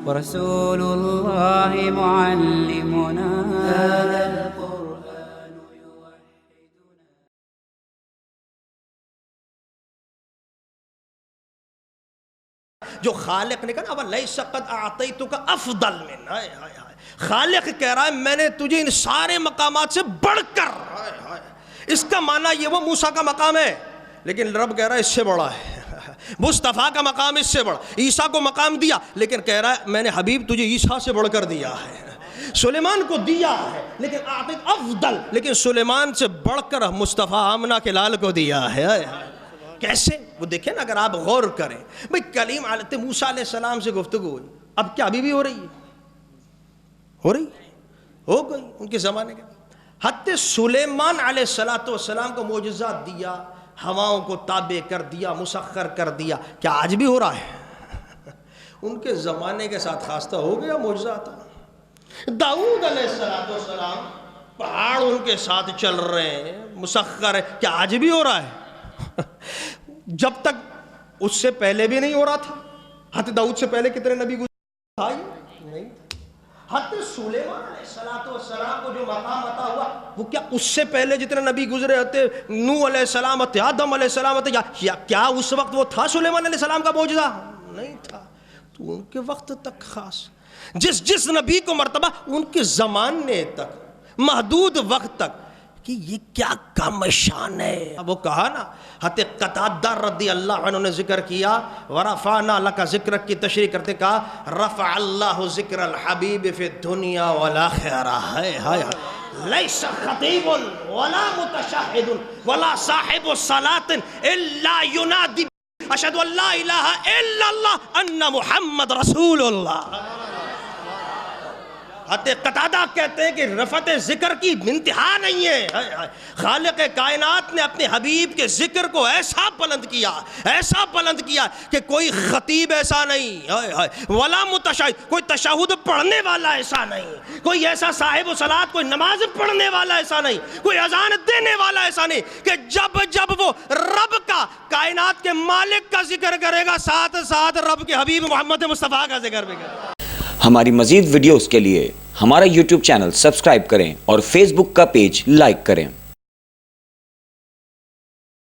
ورسول الله معلمنا هذا القرآن يوحدنا. جو خالق نے کہا وَلَيْسَ قَدْ أَعْطَيْتُكَ أَفْضَلَ مِنْ. خالق کہہ رہا ہے میں نے تجھے ان سارے مقامات سے بڑھ کر. اس کا معنی یہ وہ موسیٰ کا مقام ہے لیکن رب کہہ رہا ہے اس سے بڑا ہے. مصطفیٰ کا مقام اس سے بڑا. عیسیٰ کو مقام دیا لیکن کہہ رہا ہے میں نے حبیب تجھے عیسیٰ سے بڑھ کر دیا ہے. سلیمان کو دیا ہے لیکن اعطیت افضل, لیکن سلیمان سے بڑھ کر مصطفیٰ آمنہ کے لال کو دیا ہے. کیسے وہ دیکھیں نا, اگر آپ غور کریں بھئی کلیم حضرت موسیٰ علیہ السلام سے گفتگو ہوئی, اب کیا ابھی بھی ہو رہی ہے؟ ہو رہی ہو گئی ان کے زمانے کے. حضرت سلیمان علیہ السلام کو معجزات دیا, ہواؤں کو تابع کر دیا, مسخر کر دیا. کیا آج بھی ہو رہا ہے؟ ان کے زمانے کے ساتھ خاصہ ہو گیا معجزات. داؤد علیہ السلام پہاڑ ان کے ساتھ چل رہے ہیں, مسخر ہے. کیا آج بھی ہو رہا ہے؟ جب تک اس سے پہلے بھی نہیں ہو رہا تھا. حضرت داؤد سے پہلے کتنے نبی گزرے نہیں. حضرت سلیمان علیہ السلام کو جو مقام عطا ہوا وہ کیا اس سے پہلے جتنے نبی گزرے ہوتے, نوح علیہ السلام ہوتے, آدم علیہ السلام ہوتے, کیا اس وقت وہ تھا سلیمان علیہ السلام کا معجزہ؟ نہیں تھا. تو ان کے وقت تک خاص, جس نبی کو مرتبہ ان کے زمانے تک, محدود وقت تک, کہ یہ کیا کم شان ہے. وہ کہا نا حضرت قتادہ رضی اللہ عنہ نے ذکر کیا ورفعنا لک ذکرک کی تشریح کرتے کہا رفع اللہ ذکر الحبیب فی الدنیا والآخرہ. لیس خطیب ولا متشہد ولا صاحب صلاۃ الا ینادی اشہد ان لا الہ الا اللہ ان محمد رسول اللہ. حضرت قتادہ کہتے ہیں کہ رفعت ذکر کی انتہا نہیں ہے. خالق کائنات نے اپنے حبیب کے ذکر کو ایسا بلند کیا کہ کوئی خطیب ایسا نہیں, ولا متشہد, کوئی تشہد پڑھنے والا ایسا نہیں, کوئی ایسا صاحب صلاۃ, کوئی نماز پڑھنے والا ایسا نہیں, کوئی اذان دینے والا ایسا نہیں کہ جب وہ رب کا, کائنات کے مالک کا ذکر کرے گا ساتھ ساتھ رب کے حبیب محمد مصطفیٰ کا ذکر بھی کرے گا. ہماری مزید ویڈیوز کے لیے ہمارا یوٹیوب چینل سبسکرائب کریں اور فیس بک کا پیج لائک کریں.